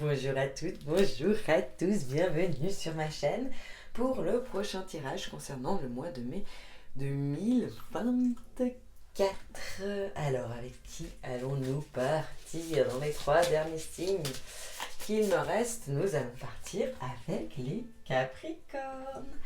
Bonjour à toutes, bonjour à tous, bienvenue sur ma chaîne pour le prochain tirage concernant le mois de mai 2024. Alors, avec qui allons-nous partir dans les 3 derniers signes qu'il me reste? Nous allons partir avec les Capricornes.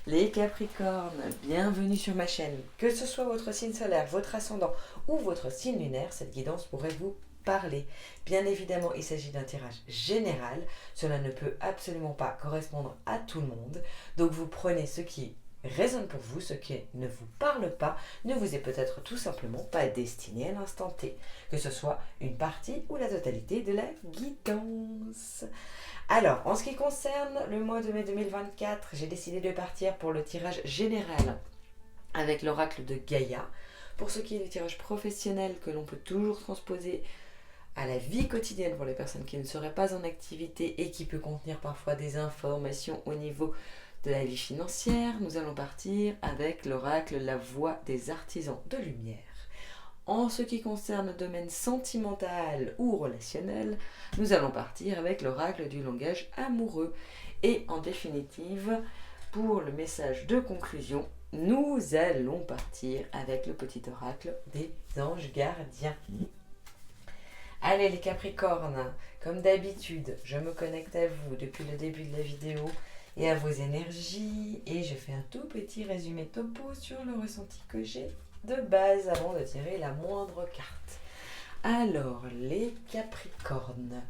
Les Capricornes, bienvenue sur ma chaîne. Que ce soit votre signe solaire, votre ascendant ou votre signe lunaire, cette guidance pourrait vous parler. Bien évidemment, il s'agit d'un tirage général. Cela ne peut absolument pas correspondre à tout le monde. Donc vous prenez ce qui résonne pour vous, ce qui ne vous parle pas, ne vous est peut-être tout simplement pas destiné à l'instant T. Que ce soit une partie ou la totalité de la guidance. Alors, en ce qui concerne le mois de mai 2024, j'ai décidé de partir pour le tirage général avec l'oracle de Gaïa. Pour ce qui est du tirage professionnel que l'on peut toujours transposer à la vie quotidienne pour les personnes qui ne seraient pas en activité et qui peut contenir parfois des informations au niveau de la vie financière, nous allons partir avec l'oracle La Voix des artisans de lumière. En ce qui concerne le domaine sentimental ou relationnel, nous allons partir avec l'oracle du langage amoureux. Et en définitive, pour le message de conclusion, nous allons partir avec le petit oracle des anges gardiens. Allez les Capricornes, comme d'habitude, je me connecte à vous depuis le début de la vidéo et à vos énergies et je fais un tout petit résumé topo sur le ressenti que j'ai de base avant de tirer la moindre carte. Alors les Capricornes,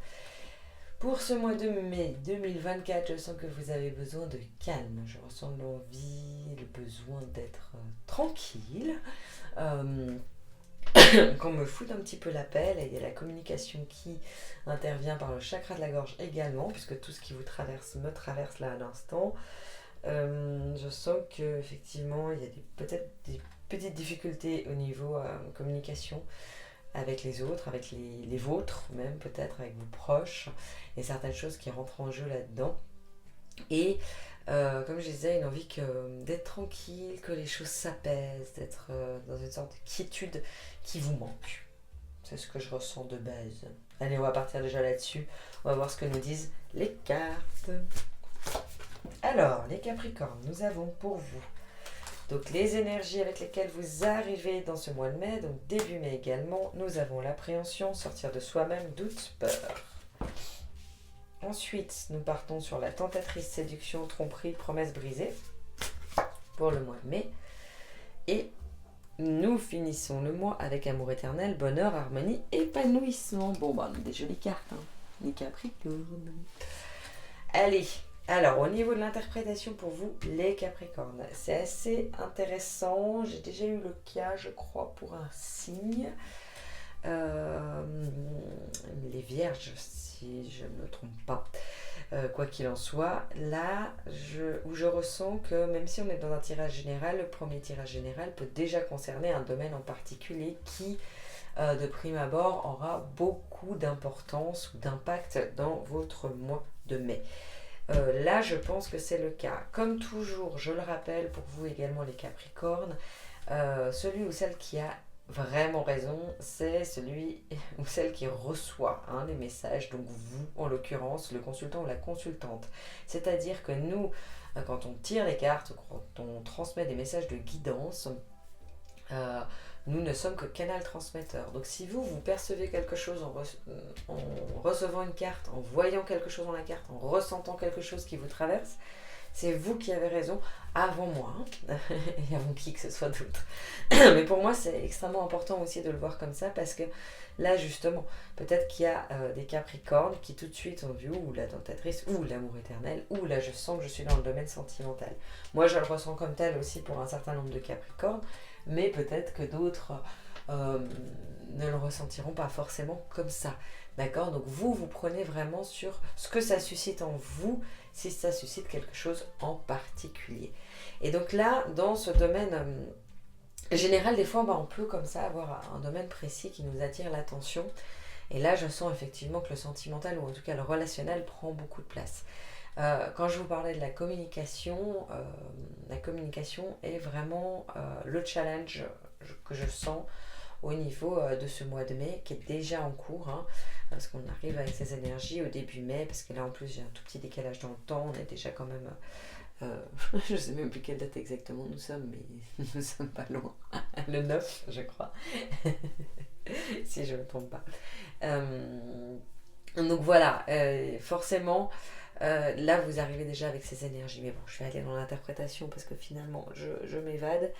pour ce mois de mai 2024, je sens que vous avez besoin de calme. Je ressens l'envie, le besoin d'être tranquille. Qu'on me foute un petit peu la pelle, et il y a la communication qui intervient par le chakra de la gorge également, puisque tout ce qui vous traverse me traverse là à l'instant. Je sens qu'effectivement il y a peut-être des petites difficultés au niveau communication avec les autres, avec les vôtres, même peut-être avec vos proches, et certaines choses qui rentrent en jeu là-dedans. Et comme je disais, une envie d'être tranquille, que les choses s'apaisent, d'être dans une sorte de quiétude qui vous manque. C'est ce que je ressens de base. Allez, on va partir déjà là-dessus. On va voir ce que nous disent les cartes. Alors, les Capricornes, nous avons pour vous donc les énergies avec lesquelles vous arrivez dans ce mois de mai, donc début mai également. Nous avons l'appréhension, sortir de soi-même, doute, peur. Ensuite, nous partons sur la tentatrice, séduction, tromperie, promesse brisée pour le mois de mai. Et nous finissons le mois avec amour éternel, bonheur, harmonie, épanouissement. Bon, bah, des jolies cartes, hein, les Capricornes. Allez, alors au niveau de l'interprétation pour vous, les Capricornes, c'est assez intéressant. J'ai déjà eu le cas, je crois, pour un signe. Les Vierges, si je ne me trompe pas. Quoi qu'il en soit, là où je ressens que même si on est dans un tirage général, le premier tirage général peut déjà concerner un domaine en particulier qui, de prime abord, aura beaucoup d'importance ou d'impact dans votre mois de mai. Là, je pense que c'est le cas. Comme toujours, je le rappelle pour vous également les Capricornes, celui ou celle qui a vraiment raison, c'est celui ou celle qui reçoit les messages, donc vous, en l'occurrence, le consultant ou la consultante. C'est-à-dire que nous, quand on tire les cartes, quand on transmet des messages de guidance, nous ne sommes que canal transmetteur. Donc si vous percevez quelque chose en recevant une carte, en voyant quelque chose dans la carte, en ressentant quelque chose qui vous traverse, c'est vous qui avez raison avant moi, et avant qui que ce soit d'autre. Mais pour moi, c'est extrêmement important aussi de le voir comme ça, parce que là, justement, peut-être qu'il y a des Capricornes qui tout de suite ont vu ou la tentatrice, ou l'amour éternel, ou là, je sens que je suis dans le domaine sentimental. Moi, je le ressens comme tel aussi pour un certain nombre de Capricornes, mais peut-être que d'autres ne le ressentiront pas forcément comme ça. D'accord? Donc vous prenez vraiment sur ce que ça suscite en vous, si ça suscite quelque chose en particulier. Et donc là, dans ce domaine général, des fois, on peut comme ça avoir un domaine précis qui nous attire l'attention. Et là, je sens effectivement que le sentimental, ou en tout cas le relationnel, prend beaucoup de place. Quand je vous parlais de la communication est vraiment le challenge que je sens au niveau de ce mois de mai, qui est déjà en cours. parce qu'on arrive avec ces énergies au début mai, parce que là en plus j'ai un tout petit décalage dans le temps, on est déjà quand même, je sais même plus quelle date exactement nous sommes, mais nous sommes pas loin, le 9 je crois, si je ne me trompe pas. Donc voilà, forcément, là vous arrivez déjà avec ces énergies, mais bon, je vais aller dans l'interprétation parce que finalement je m'évade,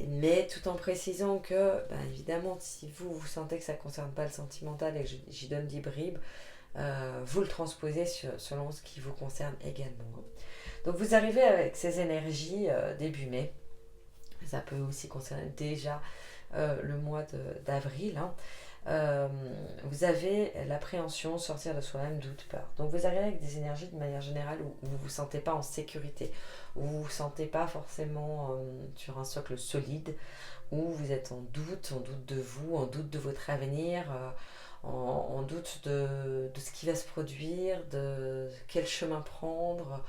mais tout en précisant que, ben, évidemment, si vous sentez que ça ne concerne pas le sentimental et que j'y donne des bribes, vous le transposez selon ce qui vous concerne également. Donc vous arrivez avec ces énergies début mai, ça peut aussi concerner déjà le mois d'avril, hein. Vous avez l'appréhension, sortir de soi-même, doute, peur. Donc vous arrivez avec des énergies de manière générale où vous ne vous sentez pas en sécurité, où vous ne vous sentez pas forcément sur un socle solide, où vous êtes en doute de vous, en doute de votre avenir, en doute de ce qui va se produire, de quel chemin prendre.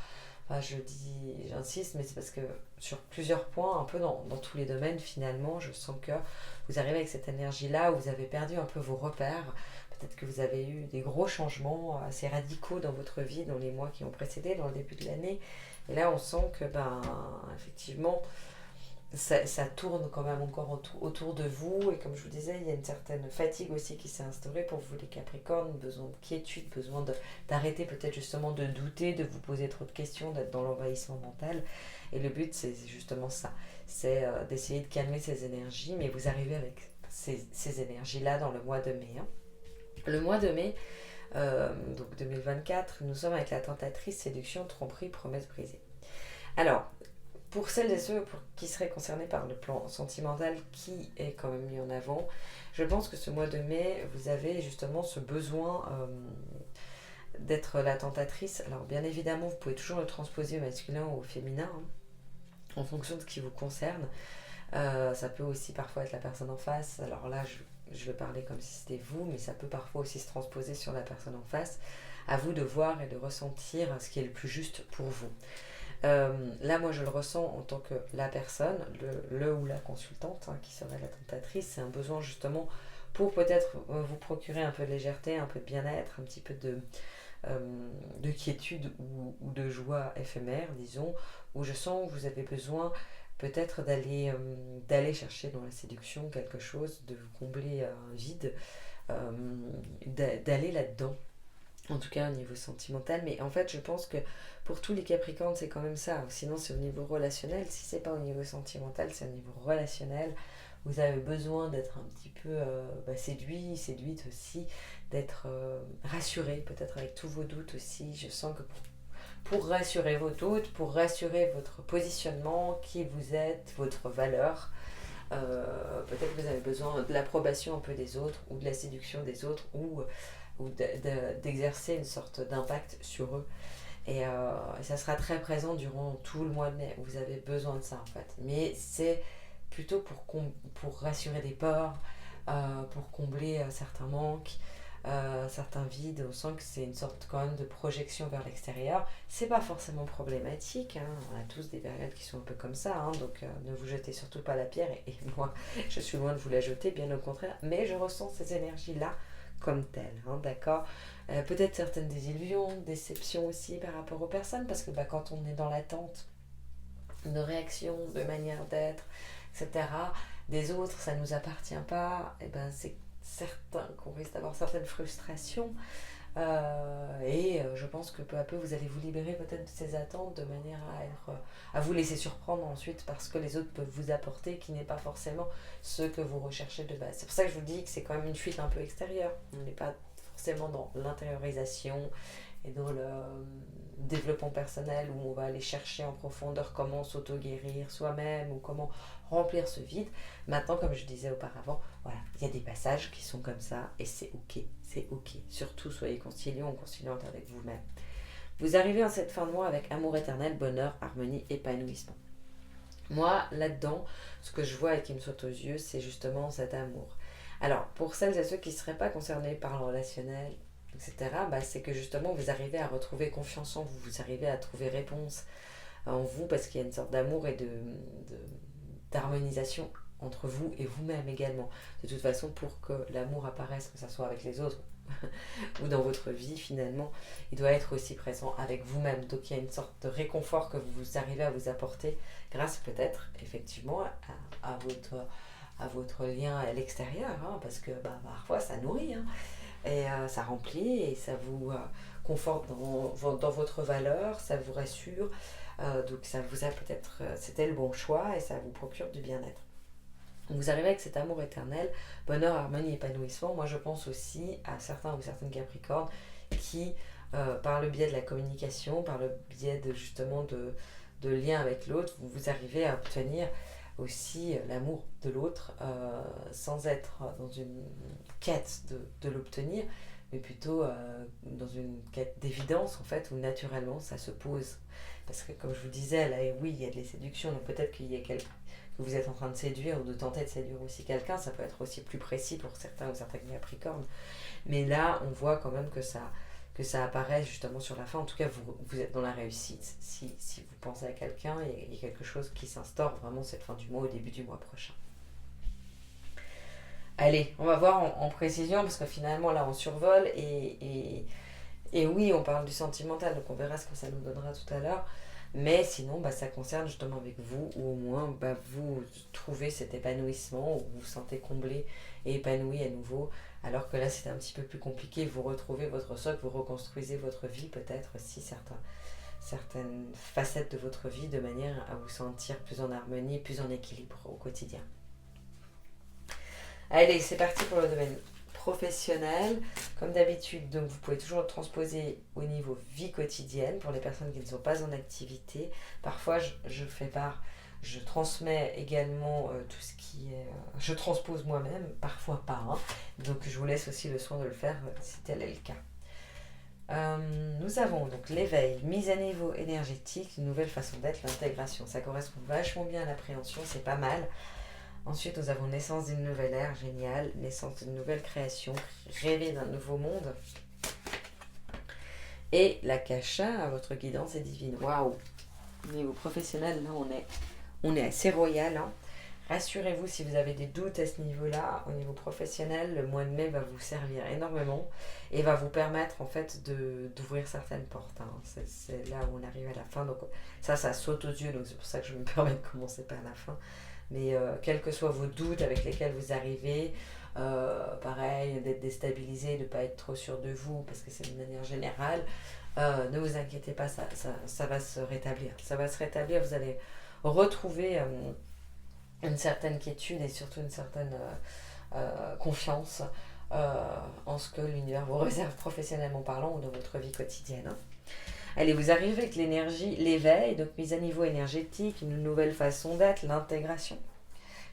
Enfin, j'insiste, mais c'est parce que sur plusieurs points, un peu dans tous les domaines, finalement, je sens que vous arrivez avec cette énergie-là où vous avez perdu un peu vos repères. Peut-être que vous avez eu des gros changements assez radicaux dans votre vie dans les mois qui ont précédé, dans le début de l'année. Et là, on sent que, effectivement, ça tourne quand même encore autour de vous. Et comme je vous disais, il y a une certaine fatigue aussi qui s'est instaurée pour vous les Capricornes, besoin de quiétude, besoin d'arrêter peut-être justement de douter, de vous poser trop de questions, d'être dans l'envahissement mental. Et le but, c'est justement ça, c'est d'essayer de calmer ces énergies, mais vous arrivez avec ces énergies-là dans le mois de mai, hein. Le mois de mai, donc 2024, nous sommes avec la tentatrice, séduction, tromperie, promesse brisée. Alors, pour celles et ceux qui seraient concernés par le plan sentimental qui est quand même mis en avant, je pense que ce mois de mai, vous avez justement ce besoin d'être la tentatrice. Alors bien évidemment, vous pouvez toujours le transposer au masculin ou au féminin, hein, en fonction de ce qui vous concerne. Ça peut aussi parfois être la personne en face. Alors là, je vais parler comme si c'était vous, mais ça peut parfois aussi se transposer sur la personne en face. À vous de voir et de ressentir ce qui est le plus juste pour vous. Là, moi, je le ressens en tant que la personne, le ou la consultante, hein, qui serait la tentatrice. C'est un besoin justement pour peut-être vous procurer un peu de légèreté, un peu de bien-être, un petit peu de quiétude ou de joie éphémère, disons, où je sens que vous avez besoin peut-être d'aller chercher dans la séduction quelque chose, de vous combler un vide, d'aller là-dedans. En tout cas au niveau sentimental, mais en fait je pense que pour tous les Capricornes c'est quand même ça, sinon c'est au niveau relationnel, si c'est pas au niveau sentimental c'est au niveau relationnel, vous avez besoin d'être un petit peu séduite aussi, d'être rassuré peut-être avec tous vos doutes aussi. Je sens que pour rassurer vos doutes, pour rassurer votre positionnement, qui vous êtes, votre valeur, peut-être que vous avez besoin de l'approbation un peu des autres ou de la séduction des autres ou d'exercer une sorte d'impact sur eux. Et ça sera très présent durant tout le mois de mai. Vous avez besoin de ça en fait. Mais c'est plutôt pour rassurer des peurs, pour combler certains manques, certains vides. On sent que c'est une sorte quand même de projection vers l'extérieur. C'est pas forcément problématique, hein. On a tous des périodes qui sont un peu comme ça, hein. Donc ne vous jetez surtout pas la pierre. Et moi, je suis loin de vous la jeter, bien au contraire. Mais je ressens ces énergies-là comme telles, hein, d'accord. Peut-être certaines désillusions, déceptions aussi par rapport aux personnes, parce que quand on est dans l'attente de réactions, de manière d'être, etc., des autres, ça ne nous appartient pas, et c'est certain qu'on risque d'avoir certaines frustrations. Je pense que peu à peu vous allez vous libérer peut-être de ces attentes de manière à vous laisser surprendre ensuite parce que les autres peuvent vous apporter qui n'est pas forcément ce que vous recherchez de base. C'est pour ça que je vous dis que c'est quand même une fuite un peu extérieure. On n'est pas forcément dans l'intériorisation et dans le développement personnel où on va aller chercher en profondeur comment s'auto-guérir soi-même ou comment remplir ce vide. Maintenant, comme je disais auparavant, voilà, il y a des passages qui sont comme ça et c'est ok, c'est ok. Surtout, soyez conciliant ou conciliante avec vous-même. Vous arrivez en cette fin de mois avec amour éternel, bonheur, harmonie, épanouissement. Moi, là-dedans, ce que je vois et qui me saute aux yeux, c'est justement cet amour. Alors, pour celles et ceux qui ne seraient pas concernés par le relationnel, etc., c'est que justement, vous arrivez à retrouver confiance en vous, vous arrivez à trouver réponse en vous, parce qu'il y a une sorte d'amour et d'harmonisation entre vous et vous-même également. De toute façon, pour que l'amour apparaisse, que ce soit avec les autres ou dans votre vie finalement, il doit être aussi présent avec vous-même. Donc il y a une sorte de réconfort que vous arrivez à vous apporter grâce peut-être effectivement à votre lien à l'extérieur, hein, parce que parfois ça nourrit, hein, et ça remplit et ça vous conforte dans votre valeur, ça vous rassure, donc ça vous a peut-être, c'était le bon choix et ça vous procure du bien-être. Vous arrivez avec cet amour éternel, bonheur, harmonie, épanouissement. Moi, je pense aussi à certains ou certaines Capricornes qui, par le biais de la communication, par le biais de justement de liens avec l'autre, vous arrivez à obtenir aussi l'amour de l'autre sans être dans une quête de l'obtenir, mais plutôt dans une quête d'évidence en fait, où naturellement ça se pose. Parce que comme je vous disais, là, oui, il y a de la séduction, donc peut-être qu'il y a que vous êtes en train de séduire ou de tenter de séduire aussi quelqu'un, ça peut être aussi plus précis pour certains ou certaines Capricornes. Mais là, on voit quand même que ça apparaît justement sur la fin. En tout cas, vous êtes dans la réussite. Si vous pensez à quelqu'un, il y a quelque chose qui s'instaure vraiment cette fin du mois, au début du mois prochain. Allez, on va voir en précision, parce que finalement, là, on survole. Et oui, on parle du sentimental, donc on verra ce que ça nous donnera tout à l'heure. Mais sinon, ça concerne justement avec vous, ou au moins vous trouvez cet épanouissement, ou vous vous sentez comblé et épanoui à nouveau, alors que là c'est un petit peu plus compliqué, vous retrouvez votre socle, vous reconstruisez votre vie peut-être aussi, certaines facettes de votre vie, de manière à vous sentir plus en harmonie, plus en équilibre au quotidien. Allez, c'est parti pour le domaine professionnel. Comme d'habitude, donc vous pouvez toujours le transposer au niveau vie quotidienne pour les personnes qui ne sont pas en activité. Parfois, je transmets également tout ce qui est... je transpose moi-même, parfois pas. Hein. Donc je vous laisse aussi le soin de le faire si tel est le cas. Nous avons donc l'éveil, mise à niveau énergétique, une nouvelle façon d'être, l'intégration. Ça correspond vachement bien à l'appréhension, c'est pas mal. Ensuite, nous avons naissance d'une nouvelle ère, génial, naissance d'une nouvelle création, rêver d'un nouveau monde. Et la Kasha, votre guidance est divine. Waouh! Au niveau professionnel, là, on est assez royal. Hein. Rassurez-vous, si vous avez des doutes à ce niveau-là, au niveau professionnel, le mois de mai va vous servir énormément et va vous permettre en fait d'ouvrir certaines portes. Hein. C'est là où on arrive à la fin. Donc ça saute aux yeux, donc c'est pour ça que je me permets de commencer par la fin. Mais quels que soient vos doutes avec lesquels vous arrivez, pareil, d'être déstabilisé, de ne pas être trop sûr de vous, parce que c'est d'une manière générale, ne vous inquiétez pas, ça va se rétablir. Ça va se rétablir, vous allez retrouver une certaine quiétude et surtout une certaine confiance en ce que l'univers vous réserve professionnellement parlant ou dans votre vie quotidienne. Hein. Allez, vous arrivez avec l'énergie, l'éveil, donc mise à niveau énergétique, une nouvelle façon d'être, l'intégration.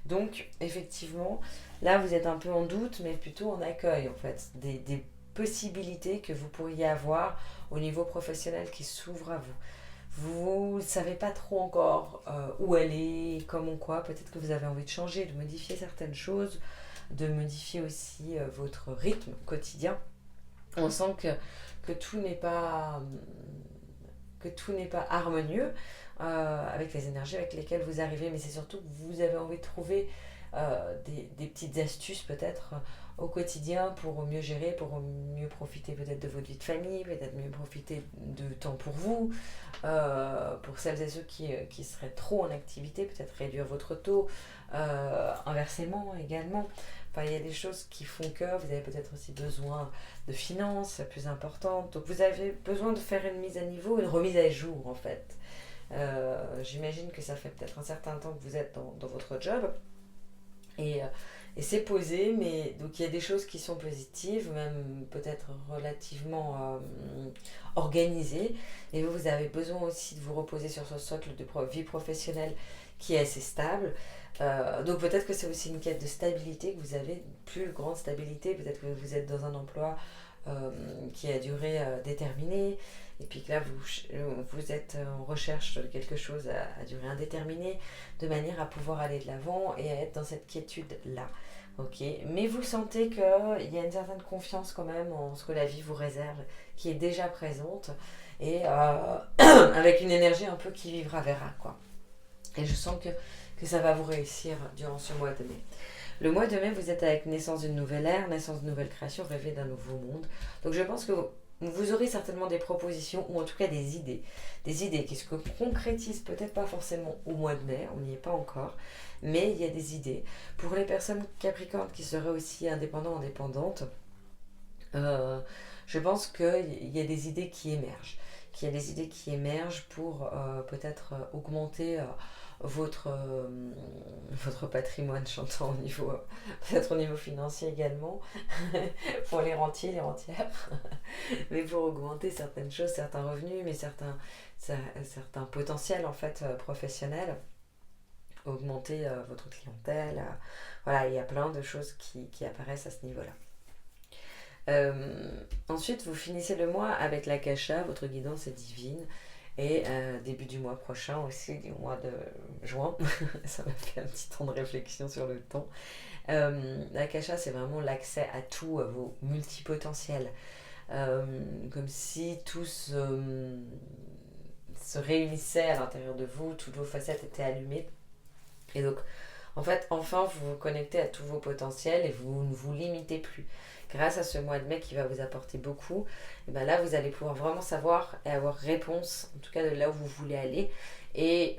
Donc, effectivement, là, vous êtes un peu en doute, mais plutôt en accueil, en fait, des possibilités que vous pourriez avoir au niveau professionnel qui s'ouvrent à vous. Vous ne savez pas trop encore où aller, comment quoi, peut-être que vous avez envie de changer, de modifier certaines choses, de modifier aussi votre rythme quotidien. On sent que tout n'est pas harmonieux avec les énergies avec lesquelles vous arrivez, mais c'est surtout que vous avez envie de trouver des petites astuces peut-être au quotidien pour mieux gérer, pour mieux profiter peut-être de votre vie de famille, peut-être mieux profiter de temps pour vous, pour celles et ceux qui seraient trop en activité, peut-être réduire votre taux, inversement également. Enfin, il y a des choses qui font que vous avez peut-être aussi besoin de finances plus importantes. Donc vous avez besoin de faire une mise à niveau, une remise à jour en fait. J'imagine que ça fait peut-être un certain temps que vous êtes dans votre job. Et c'est posé, mais donc il y a des choses qui sont positives, même peut-être relativement organisées. Et vous avez besoin aussi de vous reposer sur ce socle de vie professionnelle qui est assez stable. Donc peut-être que c'est aussi une quête de stabilité, que vous avez une plus grande stabilité, peut-être que vous êtes dans un emploi qui a durée déterminée, et puis que là vous êtes en recherche de quelque chose à durée indéterminée, de manière à pouvoir aller de l'avant et à être dans cette quiétude-là. Okay. Mais vous sentez qu'il y a une certaine confiance quand même en ce que la vie vous réserve, qui est déjà présente, et avec une énergie un peu qui vivra verra, quoi. Et je sens que ça va vous réussir durant ce mois de mai. Le mois de mai, vous êtes avec naissance d'une nouvelle ère, naissance d'une nouvelle création, rêver d'un nouveau monde. Donc je pense que vous aurez certainement des propositions ou en tout cas des idées. Des idées qui se concrétisent peut-être pas forcément au mois de mai, on n'y est pas encore, mais il y a des idées. Pour les personnes capricornes qui seraient aussi indépendants, indépendantes, je pense qu'il y a des idées qui émergent. Qu'il y a des idées qui émergent pour peut-être augmenter votre patrimoine, j'entends, au niveau, peut-être au niveau financier également, pour les rentiers, les rentières, mais pour augmenter certaines choses, certains revenus, mais certains potentiels en fait professionnels, augmenter votre clientèle. Voilà, il y a plein de choses qui apparaissent à ce niveau-là. Ensuite, vous finissez le mois avec l'Akasha, votre guidance est divine. Et début du mois prochain aussi, du mois de juin, ça m'a fait un petit temps de réflexion sur le temps. L'Akasha, c'est vraiment l'accès à tout, à vos multipotentiels. Comme si tout se réunissait à l'intérieur de vous, toutes vos facettes étaient allumées. Et donc, en fait, enfin, vous vous connectez à tous vos potentiels et vous ne vous limitez plus. Grâce à ce mois de mai qui va vous apporter beaucoup, et ben là, vous allez pouvoir vraiment savoir et avoir réponse, en tout cas de là où vous voulez aller, et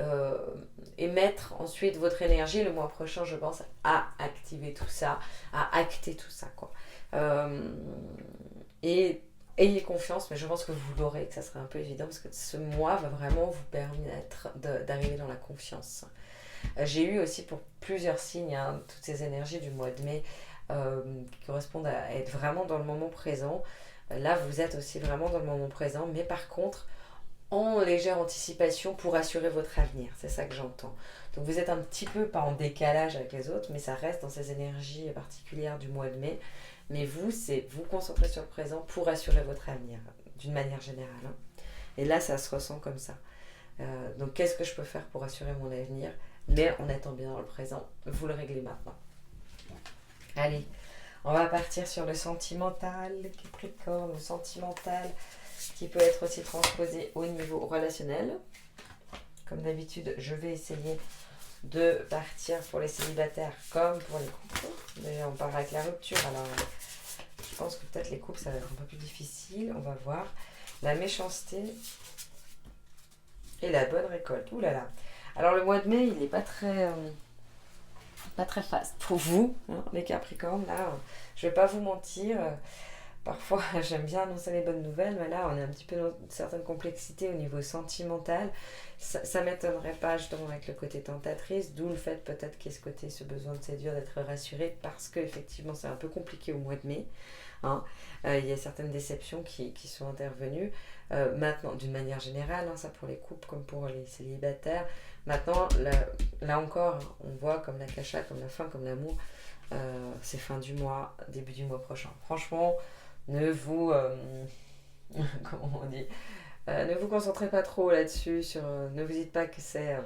mettre ensuite votre énergie le mois prochain, je pense, à activer tout ça, à acter tout ça, quoi. Et ayez confiance, mais je pense que vous l'aurez, que ça sera un peu évident, parce que ce mois va vraiment vous permettre d'arriver dans la confiance. J'ai eu aussi pour plusieurs signes toutes ces énergies du mois de mai qui correspondent à être vraiment dans le moment présent. Là, vous êtes aussi vraiment dans le moment présent, mais par contre, en légère anticipation pour assurer votre avenir. C'est ça que j'entends. Donc vous êtes un petit peu, pas en décalage avec les autres, mais ça reste dans ces énergies particulières du mois de mai. Mais vous, c'est vous concentrer sur le présent pour assurer votre avenir, d'une manière générale. Hein. Et là, ça se ressent comme ça. Donc qu'est-ce que je peux faire pour assurer mon avenir, mais en étant bien dans le présent? Vous le réglez maintenant. Allez, on va partir sur le sentimental, Capricorne, le sentimental qui peut être aussi transposé au niveau relationnel. Comme d'habitude, je vais essayer de partir pour les célibataires comme pour les couples. Déjà, on part avec la rupture. Alors, je pense que peut-être les couples, ça va être un peu plus difficile. On va voir. La méchanceté et la bonne récolte. Ouh là là. Alors, le mois de mai, il n'est pas très faste pour vous, hein, les Capricornes. Là, je vais pas vous mentir. Parfois, j'aime bien annoncer les bonnes nouvelles, mais là, on est un petit peu dans une certaine complexité au niveau sentimental. Ça m'étonnerait pas, justement, avec le côté tentatrice, d'où le fait peut-être qu'il y ait ce côté, ce besoin de séduire, d'être rassuré, parce qu'effectivement, c'est un peu compliqué au mois de mai. Hein. Il y a certaines déceptions qui sont intervenues. Maintenant, d'une manière générale, hein, ça pour les couples comme pour les célibataires. Maintenant, là encore, on voit comme l'Akasha, comme la fin, comme l'amour, c'est fin du mois, début du mois prochain. Franchement, ne vous comment on dit, ne vous concentrez pas trop là-dessus, ne vous dites pas que c'est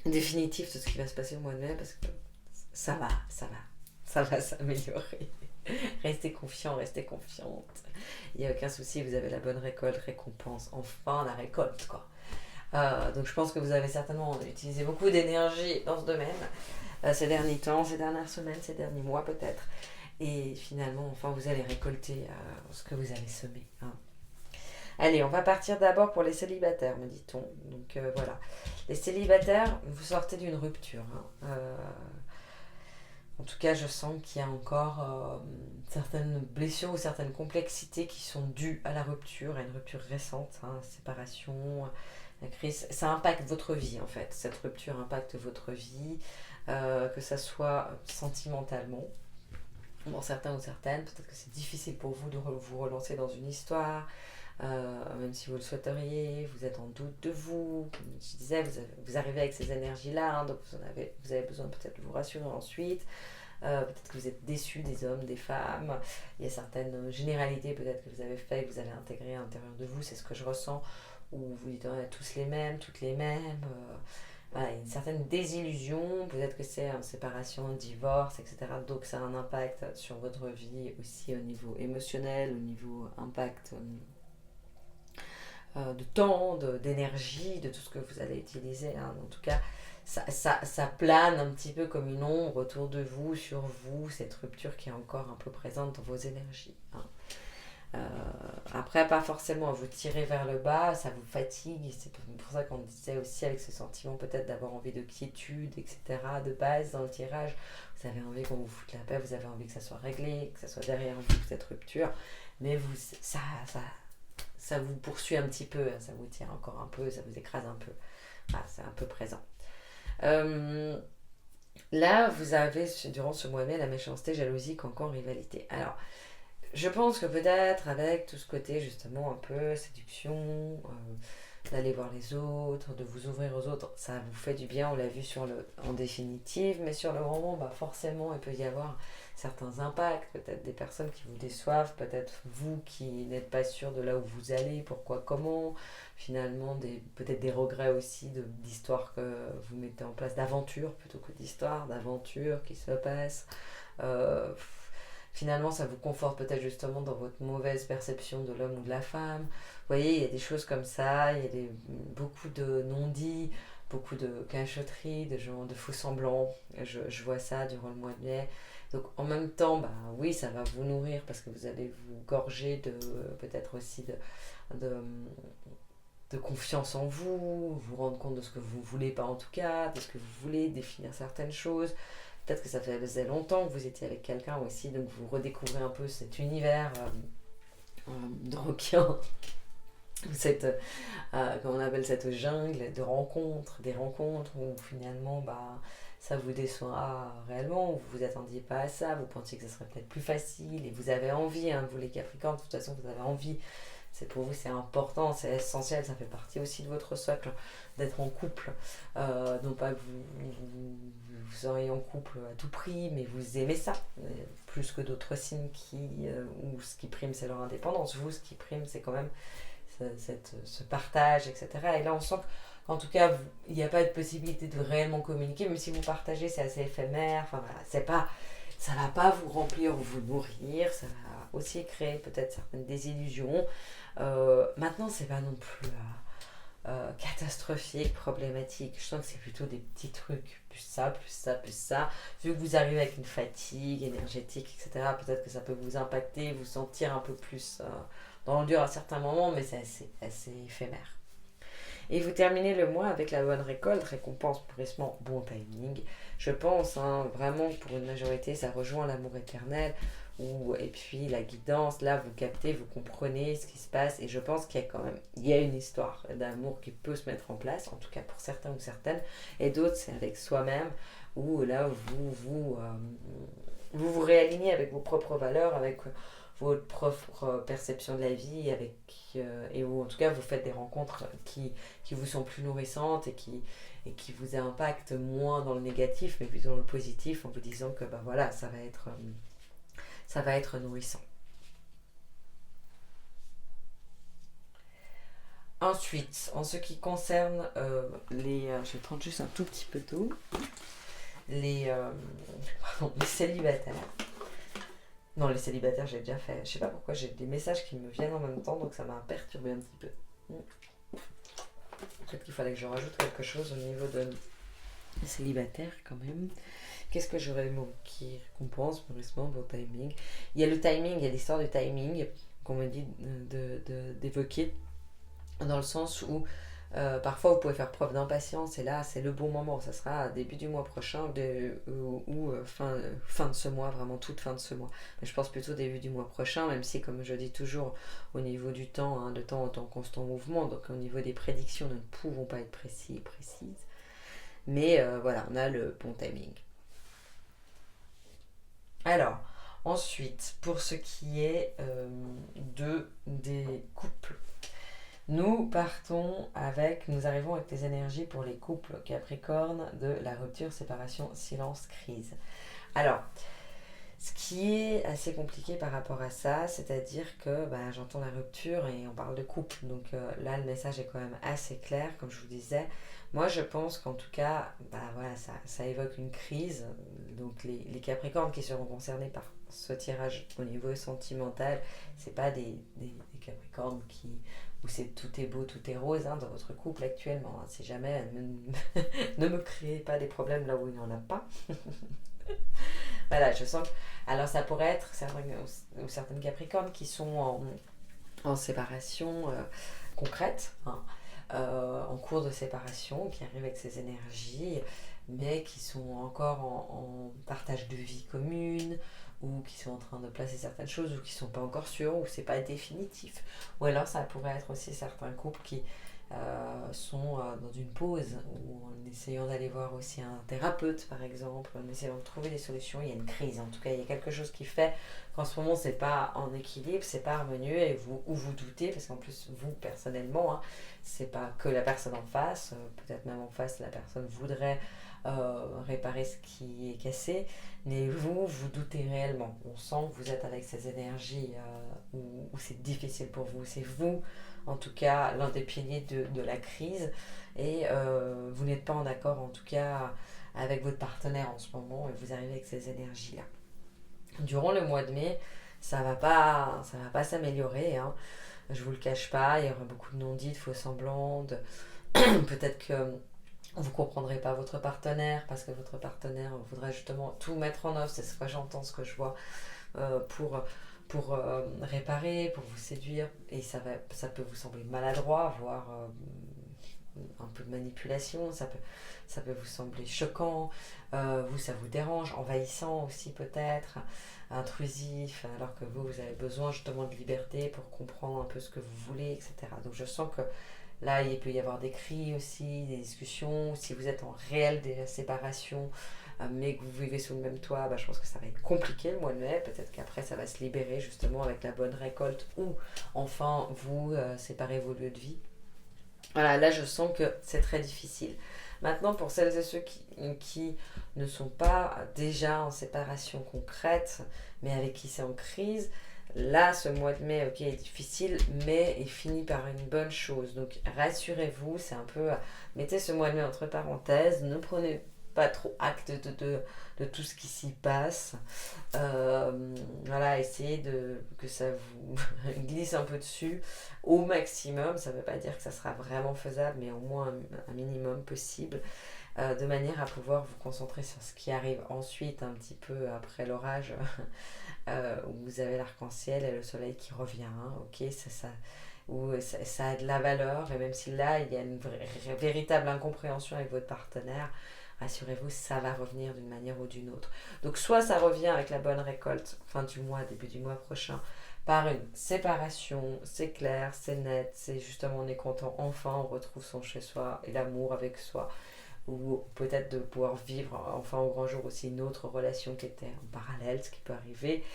définitif tout ce qui va se passer au mois de mai, parce que ça va s'améliorer. Restez confiants, restez confiantes. Il n'y a aucun souci, vous avez la bonne récolte, récompense, enfin la récolte, quoi. Donc je pense que vous avez certainement utilisé beaucoup d'énergie dans ce domaine ces derniers temps, ces dernières semaines, ces derniers mois peut-être. Et finalement, enfin, vous allez récolter ce que vous avez semé. Hein. Allez, on va partir d'abord pour les célibataires, me dit-on. Donc voilà. Les célibataires, vous sortez d'une rupture. Hein. En tout cas, je sens qu'il y a encore certaines blessures ou certaines complexités qui sont dues à la rupture, à une rupture récente, hein, séparation, la crise. Ça impacte votre vie en fait. Cette rupture impacte votre vie, que ça soit sentimentalement. Bon, certains ou certaines, peut-être que c'est difficile pour vous de vous relancer dans une histoire, même si vous le souhaiteriez, vous êtes en doute de vous, comme je disais, vous arrivez avec ces énergies-là, hein, donc vous avez besoin peut-être de vous rassurer ensuite, peut-être que vous êtes déçu des hommes, des femmes, il y a certaines généralités peut-être que vous avez fait, que vous avez intégrées à l'intérieur de vous, c'est ce que je ressens, où vous dites tous les mêmes, toutes les mêmes, voilà, une certaine désillusion, peut-être que c'est une séparation, un divorce, etc. Donc ça a un impact sur votre vie aussi au niveau émotionnel, au niveau impact de temps, d'énergie, de tout ce que vous allez utiliser. Hein. En tout cas, ça plane un petit peu comme une ombre autour de vous, sur vous, cette rupture qui est encore un peu présente dans vos énergies. Hein. Après, pas forcément vous tirer vers le bas, ça vous fatigue. C'est pour ça qu'on disait aussi avec ce sentiment peut-être d'avoir envie de quiétude, etc. De base dans le tirage, vous avez envie qu'on vous foute la paix, vous avez envie que ça soit réglé, que ça soit derrière vous cette rupture, mais ça vous poursuit un petit peu, ça vous tire encore un peu, ça vous écrase un peu. Ah, c'est un peu présent. Là, vous avez durant ce mois de mai la méchanceté, jalousie, cancan, rivalité. Alors, je pense que peut-être avec tout ce côté justement un peu séduction, d'aller voir les autres, de vous ouvrir aux autres, ça vous fait du bien, on l'a vu en définitive, mais sur le moment, forcément, il peut y avoir certains impacts, peut-être des personnes qui vous déçoivent, peut-être vous qui n'êtes pas sûr de là où vous allez, pourquoi, comment, finalement, peut-être des regrets aussi d'histoires que vous mettez en place, d'aventures plutôt que d'histoires, d'aventures qui se passent. Euh, Finalement, ça vous conforte peut-être justement dans votre mauvaise perception de l'homme ou de la femme. Vous voyez, il y a des choses comme ça, il y a beaucoup de non-dits, beaucoup de cachotteries, de faux semblants. Je vois ça durant le mois de mai. Donc en même temps, oui, ça va vous nourrir parce que vous allez vous gorger peut-être aussi de, de confiance en vous, vous rendre compte de ce que vous voulez pas en tout cas, de ce que vous voulez, définir certaines choses. Peut-être que ça faisait longtemps que vous étiez avec quelqu'un aussi, donc vous redécouvrez un peu cet univers de requin, cette, comment on appelle cette jungle de rencontres, des rencontres où finalement ça vous déçoit réellement, vous vous attendiez pas à ça, vous pensiez que ça serait peut-être plus facile et vous avez envie, hein, vous les Capricornes, de toute façon vous avez envie. C'est pour vous, c'est important, c'est essentiel, ça fait partie aussi de votre socle d'être en couple. Non pas que vous seriez en couple à tout prix, mais vous aimez ça, plus que d'autres signes où ce qui prime c'est leur indépendance. Vous, ce qui prime c'est quand même ce partage, etc. Et là on sent qu'en tout cas, il n'y a pas de possibilité de réellement communiquer, même si vous partagez, c'est assez éphémère, enfin voilà, ça va pas vous remplir ou vous nourrir, ça va aussi créer peut-être certaines désillusions. Maintenant, c'est pas non plus catastrophique, problématique. Je sens que c'est plutôt des petits trucs, plus ça, plus ça, plus ça. Vu que vous arrivez avec une fatigue énergétique, etc., peut-être que ça peut vous impacter, vous sentir un peu plus dans le dur à certains moments, mais c'est assez éphémère. Et vous terminez le mois avec la bonne récolte, récompense, pourrissement, bon timing. Je pense vraiment pour une majorité, ça rejoint l'amour éternel. Et puis la guidance, là vous captez, vous comprenez ce qui se passe. Et je pense qu'il y a quand même une histoire d'amour qui peut se mettre en place, en tout cas pour certains ou certaines. Et d'autres, c'est avec soi-même, où là vous réalignez avec vos propres valeurs, avec votre propre perception de la vie et où en tout cas vous faites des rencontres qui vous sont plus nourrissantes et qui vous impactent moins dans le négatif mais plutôt dans le positif en vous disant que voilà, ça va être nourrissant. Ensuite, en ce qui concerne je vais prendre juste un tout petit peu d'eau, les célibataires. Non, les célibataires, j'ai déjà fait. Je sais pas pourquoi, j'ai des messages qui me viennent en même temps, donc ça m'a perturbé un petit peu. Peut-être qu'il fallait que je rajoute quelque chose au niveau des célibataires quand même. Qu'est-ce que j'aurais qui récompense, pourrissement, bon timing. Il y a le timing, il y a l'histoire du timing qu'on me dit d'évoquer, dans le sens où parfois vous pouvez faire preuve d'impatience et là c'est le bon moment, ça sera début du mois prochain ou fin de ce mois, vraiment toute fin de ce mois. Mais je pense plutôt début du mois prochain, même si comme je dis toujours au niveau du temps, le temps est en constant mouvement, donc au niveau des prédictions nous ne pouvons pas être précises. Mais voilà, on a le bon timing. Alors, ensuite, pour ce qui est des couples, nous arrivons avec les énergies pour les couples Capricorne de la rupture, séparation, silence, crise. Alors, ce qui est assez compliqué par rapport à ça, c'est-à-dire que j'entends la rupture et on parle de couple, donc là le message est quand même assez clair, comme je vous disais. Moi je pense qu'en tout cas, voilà, ça évoque une crise, donc les Capricornes qui seront concernés par ce tirage au niveau sentimental, c'est pas des Capricornes qui tout est beau, tout est rose dans votre couple actuellement. Si jamais, ne me créez pas des problèmes là où il n'y en a pas. Voilà, je sens que... Alors ça pourrait être certaines Capricornes qui sont en séparation concrète, en cours de séparation, qui arrivent avec ces énergies, mais qui sont encore en partage de vie commune, ou qui sont en train de placer certaines choses, ou qui ne sont pas encore sûrs, ou c'est pas définitif. Ou alors ça pourrait être aussi certains couples qui sont dans une pause, ou en essayant d'aller voir aussi un thérapeute par exemple, en essayant de trouver des solutions. Il y a une crise, en tout cas il y a quelque chose qui fait qu'en ce moment c'est pas en équilibre, c'est pas harmonieux, et vous doutez, parce qu'en plus vous personnellement, c'est pas que la personne en face, peut-être même en face la personne voudrait réparer ce qui est cassé, mais vous doutez réellement. On sent que vous êtes avec ces énergies où c'est difficile pour vous, c'est vous en tout cas l'un des piliers de la crise, et vous n'êtes pas en accord en tout cas avec votre partenaire en ce moment, et vous arrivez avec ces énergies là. Durant le mois de mai, ça va pas s'améliorer, je vous le cache pas, il y aura beaucoup de non-dits, de faux semblants, peut-être que vous ne comprendrez pas votre partenaire, parce que votre partenaire voudrait justement tout mettre en œuvre, c'est ce que j'entends, ce que je vois, pour réparer, pour vous séduire, et ça peut vous sembler maladroit, voire un peu de manipulation, ça peut vous sembler choquant, ça vous dérange, envahissant aussi peut-être, intrusif, alors que vous avez besoin justement de liberté pour comprendre un peu ce que vous voulez, etc. Donc je sens que là, il peut y avoir des cris aussi, des discussions. Si vous êtes en réelle séparation, mais que vous vivez sous le même toit, je pense que ça va être compliqué le mois de mai. Peut-être qu'après, ça va se libérer justement avec la bonne récolte, ou enfin, vous séparez vos lieux de vie. Voilà, là, je sens que c'est très difficile. Maintenant, pour celles et ceux qui ne sont pas déjà en séparation concrète, mais avec qui c'est en crise, là, ce mois de mai, ok, est difficile, mais il finit par une bonne chose. Donc, rassurez-vous, c'est un peu... Mettez ce mois de mai entre parenthèses, ne prenez pas trop acte de tout ce qui s'y passe. Voilà, essayez que ça vous glisse un peu dessus au maximum. Ça ne veut pas dire que ça sera vraiment faisable, mais au moins un minimum possible. De manière à pouvoir vous concentrer sur ce qui arrive ensuite, un petit peu après l'orage, où vous avez l'arc-en-ciel et le soleil qui revient, ok, ça a de la valeur, et même si là il y a une véritable incompréhension avec votre partenaire, rassurez-vous, ça va revenir d'une manière ou d'une autre. Donc soit ça revient avec la bonne récolte, fin du mois, début du mois prochain, par une séparation, c'est clair, c'est net, c'est justement on est content, enfin on retrouve son chez-soi et l'amour avec soi, ou peut-être de pouvoir vivre enfin au grand jour aussi une autre relation qui était en parallèle, ce qui peut arriver.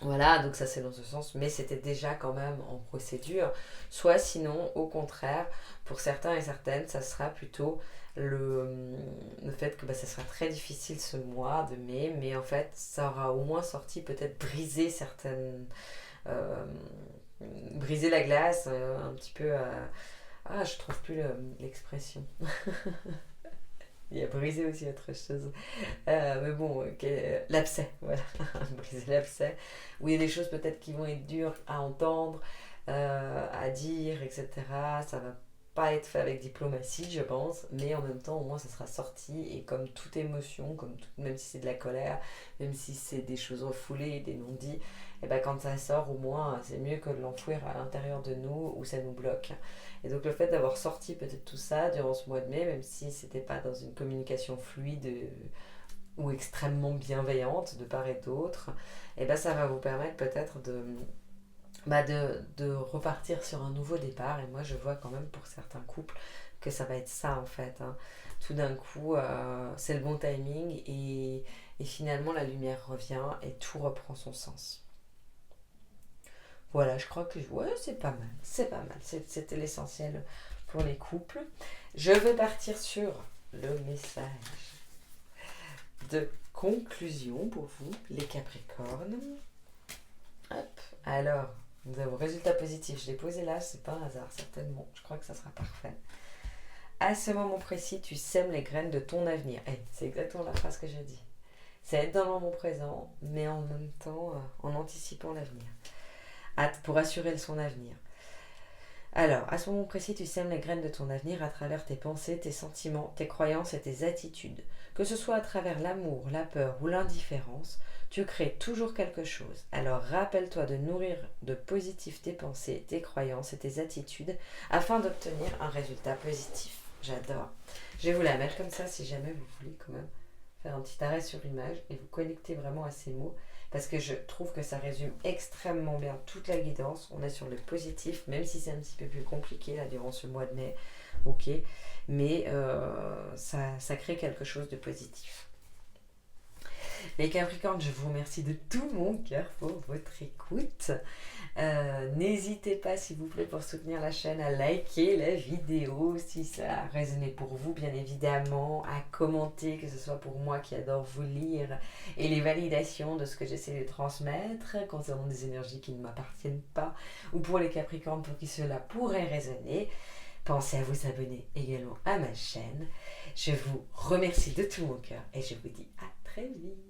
Voilà, donc ça c'est dans ce sens, mais c'était déjà quand même en procédure. Soit sinon, au contraire, pour certains et certaines, ça sera plutôt le fait que ça sera très difficile ce mois de mai, mais en fait ça aura au moins sorti, peut-être brisé certaines... briser la glace, un petit peu... je trouve plus l'expression. Il y a brisé aussi autre chose. Mais bon, l'abcès, voilà. Briser l'abcès. Où il y a des choses peut-être qui vont être dures à entendre, à dire, etc. Ça va pas être fait avec diplomatie, je pense, mais en même temps, au moins, ça sera sorti. Et comme toute émotion, même si c'est de la colère, même si c'est des choses refoulées, des non-dits, et quand ça sort, au moins, c'est mieux que de l'enfouir à l'intérieur de nous où ça nous bloque. Et donc le fait d'avoir sorti peut-être tout ça durant ce mois de mai, même si c'était pas dans une communication fluide ou extrêmement bienveillante de part et d'autre, ça va vous permettre peut-être de repartir sur un nouveau départ. Et moi je vois quand même pour certains couples que ça va être ça en fait. Tout d'un coup, c'est le bon timing, et finalement la lumière revient et tout reprend son sens. Voilà, je crois que c'est pas mal. C'est pas mal. C'était l'essentiel pour les couples. Je vais partir sur le message de conclusion pour vous, les Capricornes. Hop. Alors, nous avons résultat positif. Je l'ai posé là, c'est pas un hasard, certainement. Je crois que ça sera parfait. À ce moment précis, tu sèmes les graines de ton avenir. C'est exactement la phrase que j'ai dit. C'est être dans le moment présent, mais en même temps en anticipant l'avenir. Pour assurer son avenir. Alors, à ce moment précis, tu sèmes les graines de ton avenir à travers tes pensées, tes sentiments, tes croyances et tes attitudes. Que ce soit à travers l'amour, la peur ou l'indifférence, tu crées toujours quelque chose. Alors rappelle-toi de nourrir de positif tes pensées, tes croyances et tes attitudes afin d'obtenir un résultat positif. J'adore. Je vais vous la mettre comme ça si jamais vous voulez quand même faire un petit arrêt sur image et vous connecter vraiment à ces mots parce que je trouve que ça résume extrêmement bien toute la guidance. On est sur le positif, même si c'est un petit peu plus compliqué là durant ce mois de mai, ok, mais ça crée quelque chose de positif. Les Capricornes, je vous remercie de tout mon cœur pour votre écoute. N'hésitez pas, s'il vous plaît, pour soutenir la chaîne, à liker la vidéo si ça a résonné pour vous, bien évidemment, à commenter, que ce soit pour moi qui adore vous lire, et les validations de ce que j'essaie de transmettre concernant des énergies qui ne m'appartiennent pas, ou pour les Capricornes pour qui cela pourrait résonner. Pensez à vous abonner également à ma chaîne. Je vous remercie de tout mon cœur et je vous dis à très vite.